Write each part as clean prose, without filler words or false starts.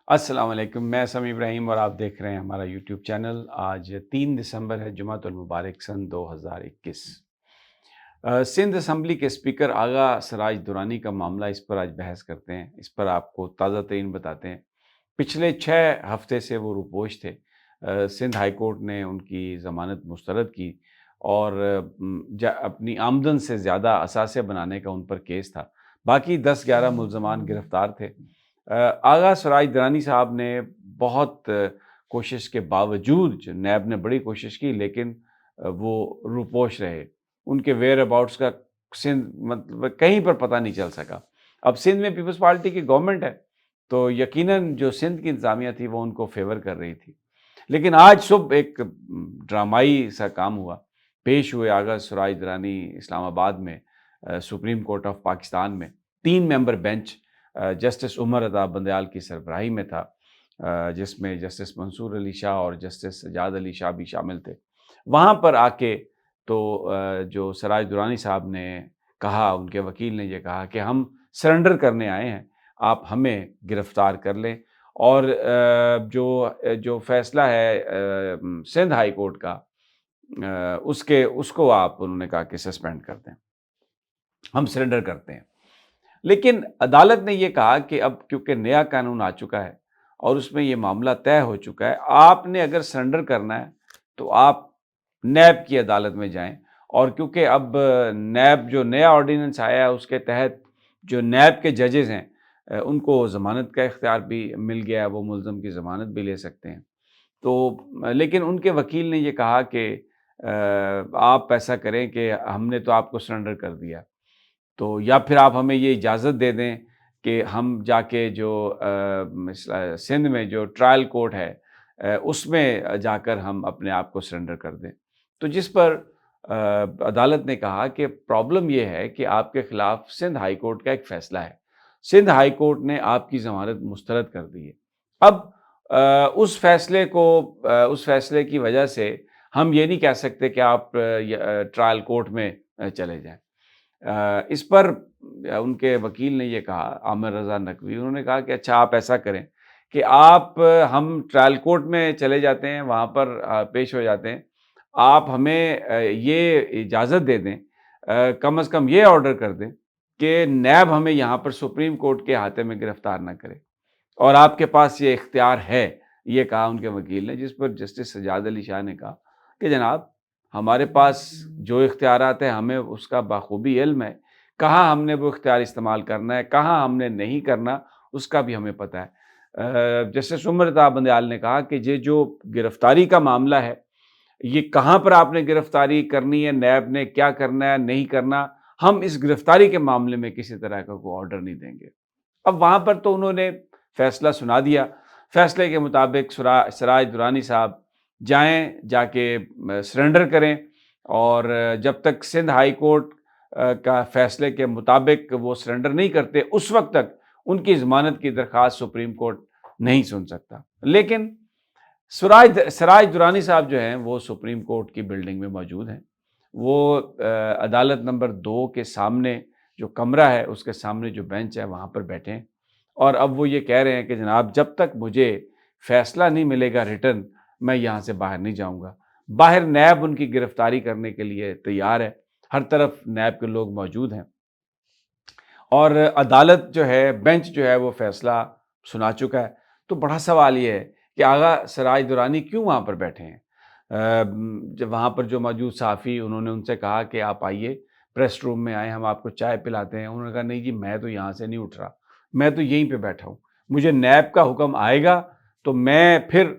السلام علیکم، میں سمی ابراہیم اور آپ دیکھ رہے ہیں ہمارا یوٹیوب چینل۔ آج 3 دسمبر ہے، جمعۃ المبارک سن 2021۔ سندھ اسمبلی کے اسپیکر آغا سراج درانی کا معاملہ، اس پر آج بحث کرتے ہیں۔ اس پر آپ کو تازہ ترین بتاتے ہیں۔ پچھلے 6 ہفتے سے وہ روپوش تھے۔ سندھ ہائی کورٹ نے ان کی ضمانت مسترد کی اور اپنی آمدن سے زیادہ اثاثے بنانے کا ان پر کیس تھا۔ باقی 10-11 ملزمان گرفتار تھے۔ آغا سراج درانی صاحب نے بہت کوشش کے باوجود، جو نیب نے بڑی کوشش کی، لیکن وہ روپوش رہے۔ ان کے ویئر اباؤٹس کا سندھ مطلب کہیں پر پتہ نہیں چل سکا۔ اب سندھ میں پیپلز پارٹی کی گورنمنٹ ہے، تو یقیناً جو سندھ کی انتظامیہ تھی وہ ان کو فیور کر رہی تھی۔ لیکن آج صبح ایک ڈرامائی سا کام ہوا۔ پیش ہوئے آغا سراج درانی اسلام آباد میں، سپریم کورٹ آف پاکستان میں 3 ممبر بینچ جسٹس عمر عطا بندیال کی سربراہی میں تھا، جس میں جسٹس منصور علی شاہ اور جسٹس سجاد علی شاہ بھی شامل تھے۔ وہاں پر آ کے تو جو سراج درانی صاحب نے کہا، ان کے وکیل نے یہ کہا کہ ہم سرنڈر کرنے آئے ہیں، آپ ہمیں گرفتار کر لیں، اور جو فیصلہ ہے سندھ ہائی کورٹ کا، اس کو آپ، انہوں نے کہا کہ سسپینڈ کر دیں، ہم سرنڈر کرتے ہیں۔ لیکن عدالت نے یہ کہا کہ اب کیونکہ نیا قانون آ چکا ہے اور اس میں یہ معاملہ طے ہو چکا ہے، آپ نے اگر سرنڈر کرنا ہے تو آپ نیب کی عدالت میں جائیں، اور کیونکہ اب نیب جو نیا آرڈیننس آیا ہے اس کے تحت جو نیب کے ججز ہیں ان کو ضمانت کا اختیار بھی مل گیا ہے، وہ ملزم کی ضمانت بھی لے سکتے ہیں۔ تو لیکن ان کے وکیل نے یہ کہا کہ آپ ایسا کریں کہ ہم نے تو آپ کو سرنڈر کر دیا، تو یا پھر آپ ہمیں یہ اجازت دے دیں کہ ہم جا کے جو سندھ میں جو ٹرائل کورٹ ہے اس میں جا کر ہم اپنے آپ کو سرنڈر کر دیں۔ تو جس پر عدالت نے کہا کہ پرابلم یہ ہے کہ آپ کے خلاف سندھ ہائی کورٹ کا ایک فیصلہ ہے، سندھ ہائی کورٹ نے آپ کی ضمانت مسترد کر دی ہے۔ اب اس فیصلے کی وجہ سے ہم یہ نہیں کہہ سکتے کہ آپ ٹرائل کورٹ میں چلے جائیں۔ اس پر ان کے وکیل نے یہ کہا، عامر رضا نقوی، انہوں نے کہا کہ اچھا آپ ایسا کریں کہ ہم ٹرائل کورٹ میں چلے جاتے ہیں، وہاں پر پیش ہو جاتے ہیں، آپ ہمیں یہ اجازت دے دیں، کم از کم یہ آرڈر کر دیں کہ نیب ہمیں یہاں پر سپریم کورٹ کے احاطے میں گرفتار نہ کرے، اور آپ کے پاس یہ اختیار ہے، یہ کہا ان کے وکیل نے۔ جس پر جسٹس سجاد علی شاہ نے کہا کہ جناب، ہمارے پاس جو اختیارات ہیں ہمیں اس کا بخوبی علم ہے، کہاں ہم نے وہ اختیار استعمال کرنا ہے، کہاں ہم نے نہیں کرنا، اس کا بھی ہمیں پتہ ہے۔ جسٹس عمر عطا بندیال نے کہا کہ یہ جو گرفتاری کا معاملہ ہے، یہ کہاں پر آپ نے گرفتاری کرنی ہے، نیب نے کیا کرنا ہے نہیں کرنا، ہم اس گرفتاری کے معاملے میں کسی طرح کا کوئی آرڈر نہیں دیں گے۔ اب وہاں پر تو انہوں نے فیصلہ سنا دیا۔ فیصلے کے مطابق سراج درانی صاحب جائیں، جا کے سرنڈر کریں، اور جب تک سندھ ہائی کورٹ کا فیصلے کے مطابق وہ سرنڈر نہیں کرتے، اس وقت تک ان کی ضمانت کی درخواست سپریم کورٹ نہیں سن سکتا۔ لیکن سراج درانی صاحب جو ہیں وہ سپریم کورٹ کی بلڈنگ میں موجود ہیں۔ وہ عدالت نمبر 2 کے سامنے جو کمرہ ہے، اس کے سامنے جو بینچ ہے وہاں پر بیٹھے ہیں، اور اب وہ یہ کہہ رہے ہیں کہ جناب، جب تک مجھے فیصلہ نہیں ملے گا ریٹن، میں یہاں سے باہر نہیں جاؤں گا۔ باہر نیب ان کی گرفتاری کرنے کے لیے تیار ہے، ہر طرف نیب کے لوگ موجود ہیں، اور عدالت جو ہے، بینچ جو ہے، وہ فیصلہ سنا چکا ہے۔ تو بڑا سوال یہ ہے کہ آغا سراج درانی کیوں وہاں پر بیٹھے ہیں؟ جب وہاں پر جو موجود صحافی، انہوں نے ان سے کہا کہ آپ آئیے، پریس روم میں آئیں، ہم آپ کو چائے پلاتے ہیں۔ انہوں نے کہا نہیں جی، میں تو یہاں سے نہیں اٹھ رہا، میں تو یہیں پہ بیٹھا ہوں، مجھے نیب کا حکم آئے گا تو میں پھر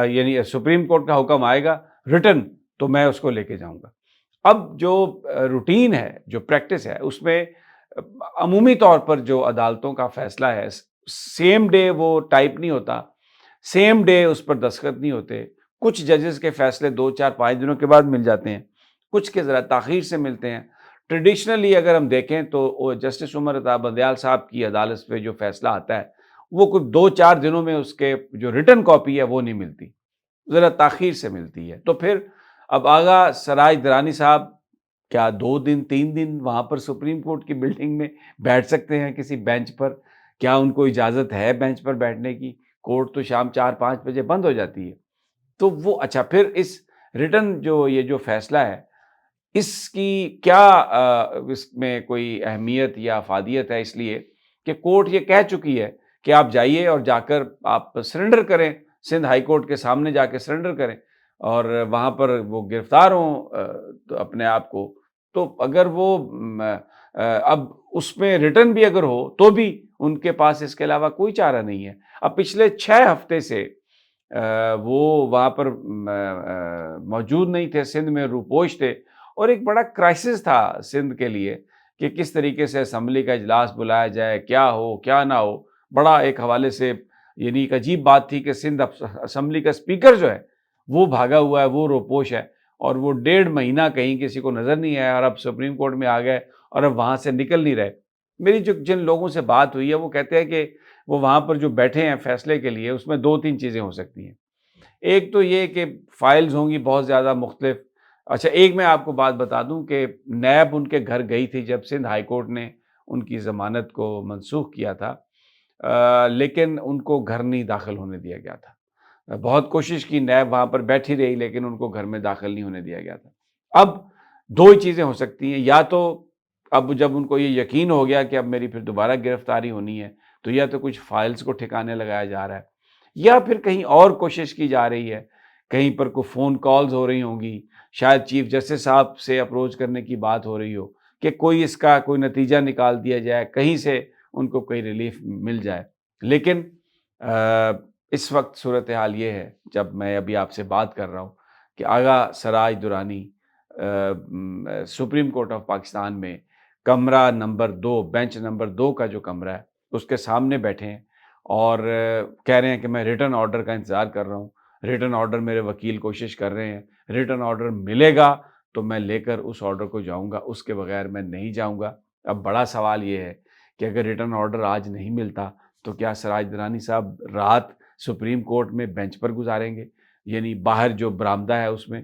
یعنی سپریم کورٹ کا حکم آئے گا ریٹن، تو میں اس کو لے کے جاؤں گا۔ اب جو روٹین ہے، جو پریکٹس ہے، اس میں عمومی طور پر جو عدالتوں کا فیصلہ ہے، سیم ڈے وہ ٹائپ نہیں ہوتا، سیم ڈے اس پر دستخط نہیں ہوتے۔ کچھ ججز کے فیصلے 2-4-5 دنوں کے بعد مل جاتے ہیں، کچھ کے ذرا تاخیر سے ملتے ہیں۔ ٹریڈیشنلی اگر ہم دیکھیں تو جسٹس عمر عطا بندیال صاحب کی عدالت پہ جو فیصلہ آتا ہے، وہ کچھ 2-4 دنوں میں اس کے جو ریٹن کاپی ہے وہ نہیں ملتی، ذرا تاخیر سے ملتی ہے۔ تو پھر اب آغا سراج درانی صاحب کیا 2 دن 3 دن وہاں پر سپریم کورٹ کی بلڈنگ میں بیٹھ سکتے ہیں کسی بینچ پر؟ کیا ان کو اجازت ہے بینچ پر بیٹھنے کی؟ کورٹ تو شام 4-5 بجے بند ہو جاتی ہے۔ تو وہ اچھا، پھر اس ریٹن یہ جو فیصلہ ہے، اس کی کیا اس میں کوئی اہمیت یا افادیت ہے؟ اس لیے کہ کورٹ یہ کہہ چکی ہے کہ آپ جائیے اور جا کر آپ سرنڈر کریں، سندھ ہائی کورٹ کے سامنے جا کے سرنڈر کریں اور وہاں پر وہ گرفتار ہوں تو اپنے آپ کو۔ تو اگر وہ اب اس میں ریٹرن بھی اگر ہو تو بھی ان کے پاس اس کے علاوہ کوئی چارہ نہیں ہے۔ اب پچھلے 6 ہفتے سے وہ وہاں پر موجود نہیں تھے، سندھ میں روپوش تھے، اور ایک بڑا کرائسس تھا سندھ کے لیے کہ کس طریقے سے اسمبلی کا اجلاس بلایا جائے، کیا ہو کیا نہ ہو۔ بڑا ایک حوالے سے یعنی ایک عجیب بات تھی کہ سندھ اسمبلی کا اسپیکر جو ہے وہ بھاگا ہوا ہے، وہ روپوش ہے، اور وہ 1.5 مہینہ کہیں کسی کو نظر نہیں آیا، اور اب سپریم کورٹ میں آ گئے اور اب وہاں سے نکل نہیں رہے۔ میری جن لوگوں سے بات ہوئی ہے وہ کہتے ہیں کہ وہ وہاں پر جو بیٹھے ہیں فیصلے کے لیے، اس میں 2-3 چیزیں ہو سکتی ہیں۔ ایک تو یہ کہ فائلز ہوں گی بہت زیادہ مختلف۔ اچھا، ایک میں آپ کو بات بتا دوں کہ نیب ان کے گھر گئی تھی جب سندھ ہائی کورٹ نے ان کی ضمانت کو منسوخ کیا تھا، لیکن ان کو گھر نہیں داخل ہونے دیا گیا تھا۔ بہت کوشش کی، نیب وہاں پر بیٹھی رہی، لیکن ان کو گھر میں داخل نہیں ہونے دیا گیا تھا۔ اب 2 ہی چیزیں ہو سکتی ہیں، یا تو اب جب ان کو یہ یقین ہو گیا کہ اب میری پھر دوبارہ گرفتاری ہونی ہے، تو یا تو کچھ فائلز کو ٹھکانے لگایا جا رہا ہے، یا پھر کہیں اور کوشش کی جا رہی ہے، کہیں پر کوئی فون کالز ہو رہی ہوں گی، شاید چیف جسٹس صاحب سے اپروچ کرنے کی بات ہو رہی ہو کہ کوئی اس کا کوئی نتیجہ نکال دیا جائے، کہیں سے ان کو کوئی ریلیف مل جائے۔ لیکن اس وقت صورتحال یہ ہے، جب میں ابھی آپ سے بات کر رہا ہوں، کہ Agha Siraj Durrani supreme court of Pakistan میں کمرہ نمبر 2، بینچ نمبر 2 کا جو کمرہ ہے اس کے سامنے بیٹھے ہیں اور کہہ رہے ہیں کہ میں ریٹن آرڈر کا انتظار کر رہا ہوں، ریٹن آرڈر میرے وکیل کوشش کر رہے ہیں، ریٹن آرڈر ملے گا تو میں لے کر اس آرڈر کو جاؤں گا، اس کے بغیر میں نہیں جاؤں گا۔ اب بڑا سوال یہ ہے کہ اگر ریٹن آرڈر آج نہیں ملتا تو کیا سراج درانی صاحب رات سپریم کورٹ میں بینچ پر گزاریں گے؟ یعنی باہر جو برآمدہ ہے اس میں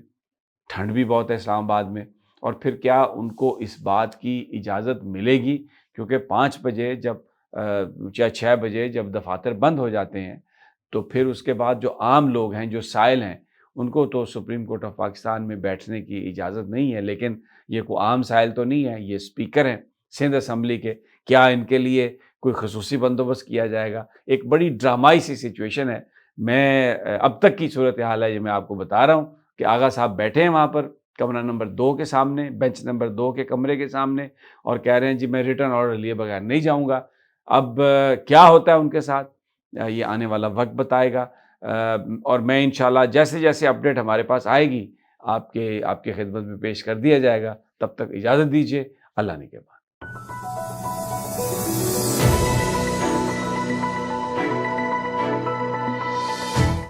ٹھنڈ بھی بہت ہے اسلام آباد میں، اور پھر کیا ان کو اس بات کی اجازت ملے گی؟ کیونکہ 5 بجے جب یا 6 بجے جب دفاتر بند ہو جاتے ہیں تو پھر اس کے بعد جو عام لوگ ہیں، جو سائل ہیں، ان کو تو سپریم کورٹ آف پاکستان میں بیٹھنے کی اجازت نہیں ہے۔ لیکن یہ کوئی عام سائل تو نہیں ہے، یہ اسپیکر ہیں سندھ اسمبلی کے، کیا ان کے لیے کوئی خصوصی بندوبست کیا جائے گا؟ ایک بڑی ڈرامائی سی سچویشن ہے۔ میں اب تک کی صورتحال ہے یہ میں آپ کو بتا رہا ہوں کہ آغا صاحب بیٹھے ہیں وہاں پر کمرہ نمبر 2 کے سامنے، بینچ نمبر 2 کے کمرے کے سامنے، اور کہہ رہے ہیں جی میں ریٹرن آرڈر لیے بغیر نہیں جاؤں گا۔ اب کیا ہوتا ہے ان کے ساتھ یہ آنے والا وقت بتائے گا، اور میں انشاءاللہ جیسے جیسے اپڈیٹ ہمارے پاس آئے گی آپ کے خدمت میں پیش کر دیا جائے گا۔ تب تک اجازت دیجیے، اللہ نگہبان۔